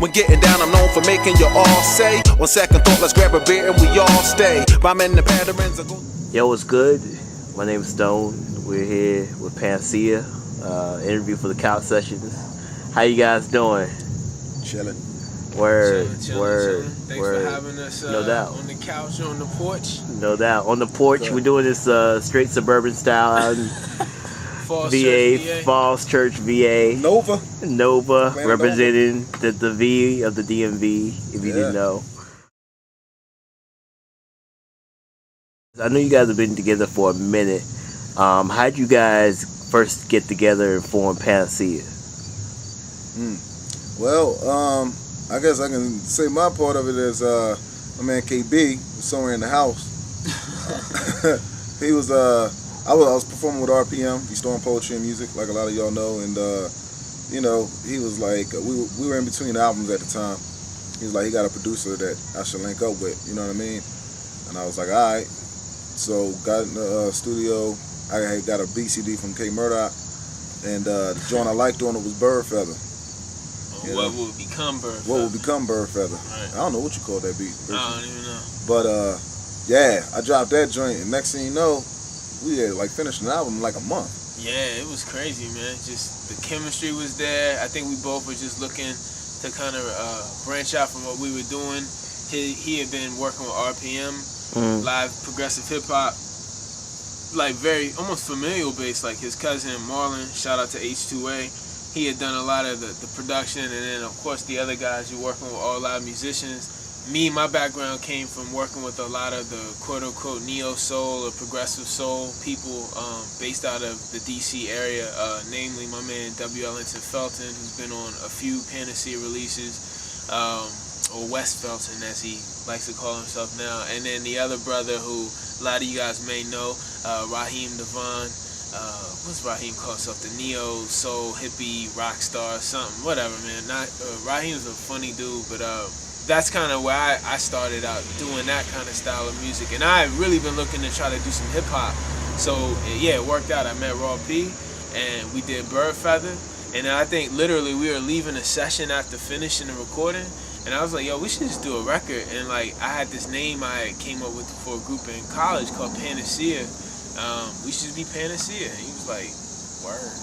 When getting down, I'm known for making you all say, on second thought, let's grab a beer and we all stay. Rhyming the patterns are going. Yo, what's good? My name is Stone. We're here with Panacea, interview for the Couch Sessions. How you guys doing? Chilling. Word, Chilling. word. Thanks for having us No doubt. on the couch or on the porch. No doubt. On the porch, Okay. we're doing this straight suburban style out in Falls Church, VA. Nova. Nova, representing the V of the DMV, if you didn't know. I know you guys have been together for a minute. How'd you guys first get together and form Panacea? Well, I guess I can say my part of it is my man KB was somewhere in the house. He was I was performing with RPM, Restoring Poetry and Music, like a lot of y'all know, and you know, he was like, we were in between albums at the time. He was like, he got a producer that I should link up with, you know what I mean? And I was like, all right. So got in the studio. I had got a BCD from K Murdoch, and the joint I liked on it was Bird Feather. What would become Bird Feather? What would become Bird Feather? Right. I don't know what you call that beat. I don't even know. But yeah, I dropped that joint, and next thing you know, we had like finished an album in like a month. Yeah, it was crazy, man. Just the chemistry was there. I think we both were just looking to kind of branch out from what we were doing. He had been working with RPM, live progressive hip hop, like very almost familial based. Like his cousin Marlon, shout out to H2A. He had done a lot of the production, and then of course the other guys you're working with, all live musicians. Me, my background came from working with a lot of the quote-unquote neo-soul or progressive soul people based out of the D.C. area, namely my man W. Ellington Felton, who's been on a few Panacea releases, or West Felton as he likes to call himself now, and then the other brother who a lot of you guys may know, Raheem Devon. What's Raheem call himself? The neo-soul hippie rock star, something, whatever, man. Not Raheem's a funny dude, but that's kind of where I started out doing that kind of style of music, and I had really been looking to try to do some hip hop. So yeah, it worked out. I met Raw P, and we did Bird Feather, and I think literally we were leaving a session after finishing the recording, and I was like, yo, we should just do a record. And like I had this name I came up with for a group in college called Panacea. We should be Panacea. And he was like, word.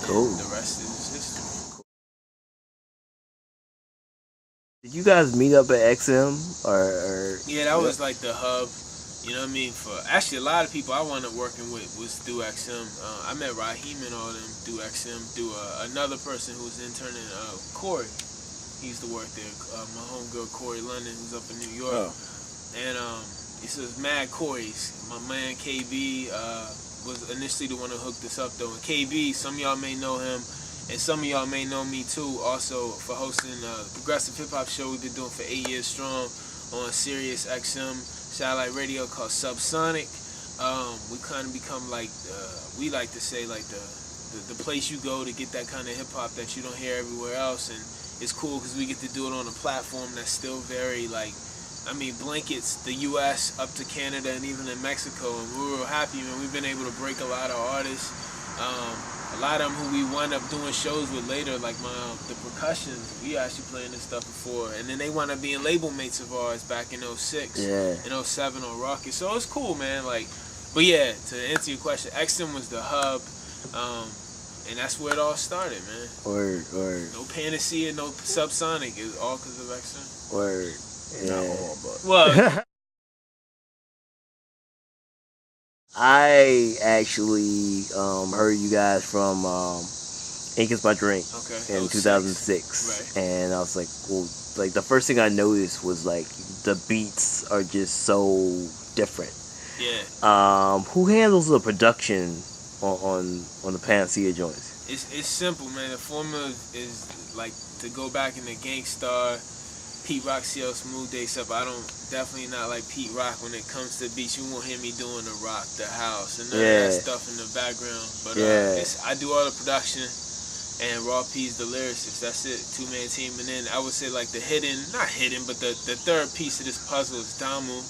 Cool. And the rest is history. Did you guys meet up at XM or? Yeah, that was like the hub. You know what I mean? For actually a lot of people I wound up working with was through XM. I met Raheem and all them through XM. Through another person who was interning, Corey. He used to work there. My homegirl Corey London, who's up in New York. And he says mad Corey's. My man KB was initially the one who hooked us up though. And KB, some of y'all may know him. And some of y'all may know me too, also for hosting the progressive hip hop show we've been doing for 8 years strong on Sirius XM satellite radio called Subsonic. We kind of become like we like to say like the place you go to get that kind of hip hop that you don't hear everywhere else, and it's cool because we get to do it on a platform that's still very like, I mean, blankets the U.S. up to Canada and even in Mexico, and we're real happy, man. We've been able to break a lot of artists. A lot of them who we wind up doing shows with later, like the percussions, we actually playing this stuff before, and then they wind up being label mates of ours back in 06, in 07 on Rocket. So it's cool, man. Like, but yeah, to answer your question, XM was the hub, and that's where it all started, man. Word. No Panacea, no Subsonic. It was all because of XM. Word. Yeah. Not all, but Well. I actually heard you guys from Ink is My Drink in 2006, right. And I was like, well, like the first thing I noticed was like the beats are just so different. Yeah. Who handles the production on the Panacea joints? It's simple, man. The formula is like to go back in the Gangstar, Pete Rock, CL Smooth Day stuff. I don't definitely not like Pete Rock when it comes to beats. You won't hear me doing the rock, the house, and none of that stuff in the background. But I do all the production, and Raw P's the lyricist. That's it, 2-man team. And then I would say like the not hidden, but the third piece of this puzzle is Damu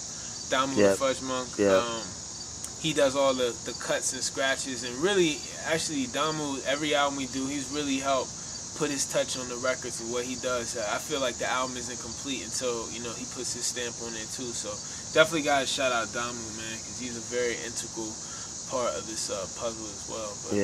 the Fudge Monk. He does all the cuts and scratches, and really, actually, Damu, every album we do, he's really helped put his touch on the records and what he does. I feel like the album isn't complete until, you know, he puts his stamp on it too. So definitely gotta shout out Damu, man, because he's a very integral part of this puzzle as well. But,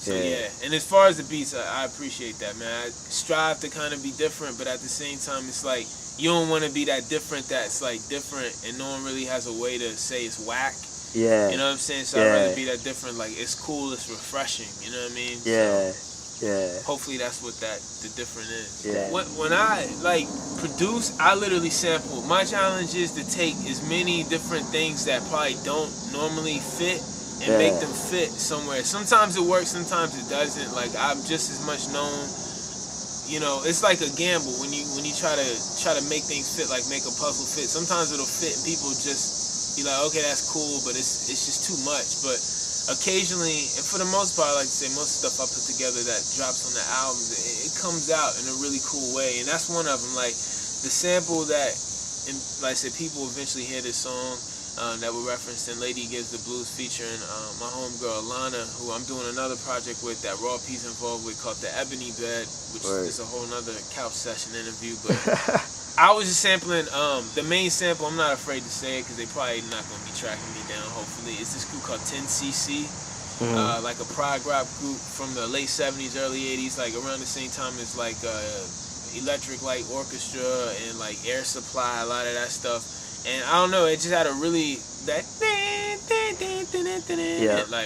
So yeah, and as far as the beats, I appreciate that, man. I strive to kind of be different, but at the same time, it's like you don't want to be that different that's like different, and no one really has a way to say it's whack. Yeah. You know what I'm saying? So I'd rather be that different. Like, it's cool, it's refreshing. You know what I mean? Yeah. So, hopefully that's what the different is. Yeah. When I like produce, I literally sample. My challenge is to take as many different things that probably don't normally fit and make them fit somewhere. Sometimes it works, sometimes it doesn't. Like, I'm just as much known. You know, it's like a gamble when you try to make things fit, like make a puzzle fit. Sometimes it'll fit and people just be like, okay, that's cool, but it's just too much. But occasionally, and for the most part, I like to say, most stuff I put together that drops on the albums, it comes out in a really cool way. And that's one of them. Like, the sample that, and like I said, people eventually hear this song that we referenced in Lady Gives the Blues, featuring my homegirl Alana, who I'm doing another project with that Raw P's involved with, called The Ebony Bed, which is a whole nother couch session interview. But I was just sampling the main sample. I'm not afraid to say it because they probably not going to be tracking me down, hopefully. It's this group called 10cc, like a prog rock group from the late 70s, early 80s, like around the same time as like Electric Light Orchestra and like Air Supply, a lot of that stuff. And I don't know, it just had a really, like,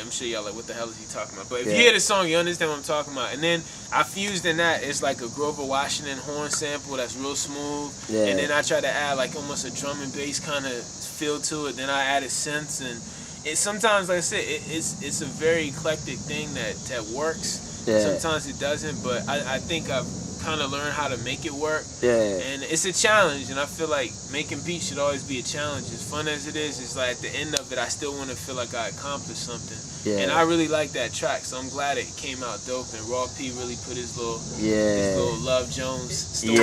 I'm sure y'all like, what the hell is he talking about? But if you hear the song, you understand what I'm talking about. And then I fused in that, it's like a Grover Washington horn sample that's real smooth. And then I try to add like almost a drum and bass kind of feel to it. Then I added synths, and it sometimes, like I said, it's a very eclectic thing that works. Sometimes it doesn't, but I think I've kind of learn how to make it work. And it's a challenge, and I feel like making beats should always be a challenge. As fun as it is, it's like at the end of it, I still want to feel like I accomplished something. And I really like that track, so I'm glad it came out dope. And Raw P really put his little Love Jones story.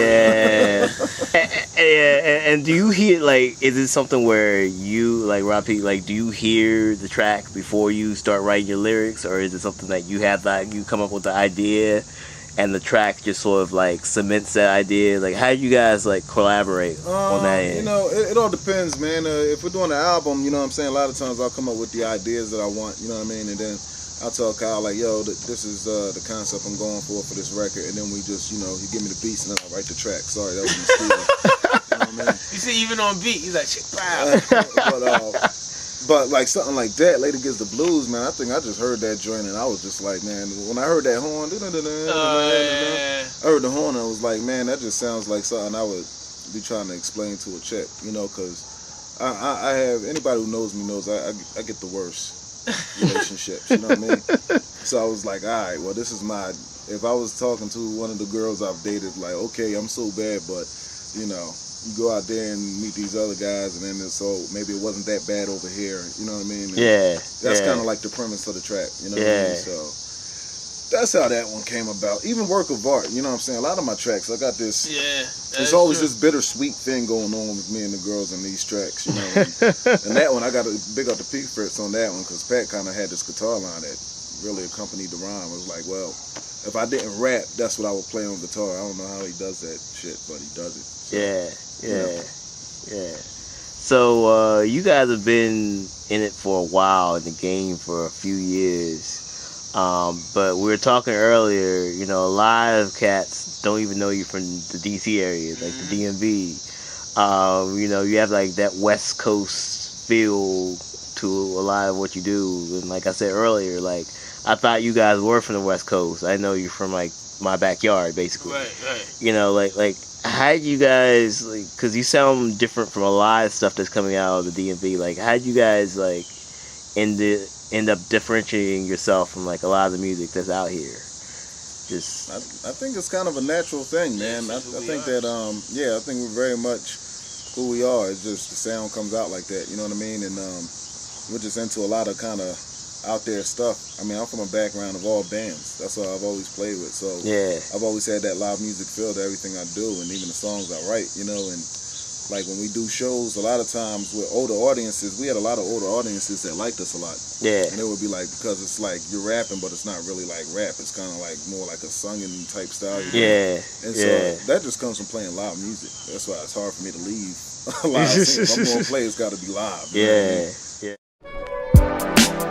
And do you hear, like, is it something where you, like Raw P, like, do you hear the track before you start writing your lyrics, or is it something that you have, like, you come up with the idea and the track just sort of like cements that idea? Like, how do you guys like collaborate on that end? You know, it all depends, man. If we're doing an album, you know what I'm saying, a lot of times I'll come up with the ideas that I want, you know what I mean, and then I'll tell Kyle, like, yo, this is the concept I'm going for this record, and then we just, you know, he give me the beats and then I write the track. Sorry, that was in the studio. You know what I mean? You see, even on beat, he's like, wow. But like something like that, Lady Gives the Blues, man, I think I just heard that joint and I was just like, man, when I heard that horn, I heard the horn and I was like, man, that just sounds like something I would be trying to explain to a chick, you know, because I have, anybody who knows me knows I get the worst relationships, you know what I mean? So I was like, all right, well, this is my, if I was talking to one of the girls I've dated, like, okay, I'm so bad, but, you know, you go out there and meet these other guys, and then so maybe it wasn't that bad over here. You know what I mean? And that's kind of like the premise of the track. You know what I mean? So that's how that one came about. Even Work of Art. You know what I'm saying? A lot of my tracks, I got this. There's always this bittersweet thing going on with me and the girls in these tracks. You know, and that one I got to big up the P Fritz on that one because Pat kind of had this guitar line that really accompanied the rhyme. It was like, well, if I didn't rap, that's what I would play on guitar. I don't know how he does that shit, but he does it. So, So you guys have been in it for a while, in the game for a few years. But we were talking earlier, you know, a lot of cats don't even know you from the DC area, like the DMV. You know, you have like that West Coast feel to a lot of what you do. And like I said earlier, like, I thought you guys were from the West Coast. I know you're from like my backyard, basically. Right. You know, like how did you guys, like, because you sound different from a lot of stuff that's coming out of the DMV. Like, how did you guys like end up differentiating yourself from like a lot of the music that's out here? Just, I think it's kind of a natural thing, man. I think that I think we're very much who we are. It's just the sound comes out like that. You know what I mean? And we're just into a lot of kind of out there stuff. I mean, I'm from a background of all bands. That's what I've always played with. So I've always had that live music feel to everything I do, and even the songs I write, you know. And like when we do shows, a lot of times with older audiences, we had a lot of older audiences that liked us a lot. Yeah. And it would be like, because it's like you're rapping, but it's not really like rap. It's kind of like more like a singing type style. You know? Yeah. And so that just comes from playing live music. That's why it's hard for me to leave live singing. If I'm going to play, it's got to be live. You know what I mean?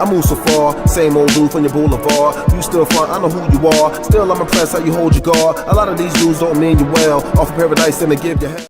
I move so far, same old dude from your boulevard. You still front, I know who you are. Still, I'm impressed how you hold your guard. A lot of these dudes don't mean you well. Off of paradise, then they give you hell.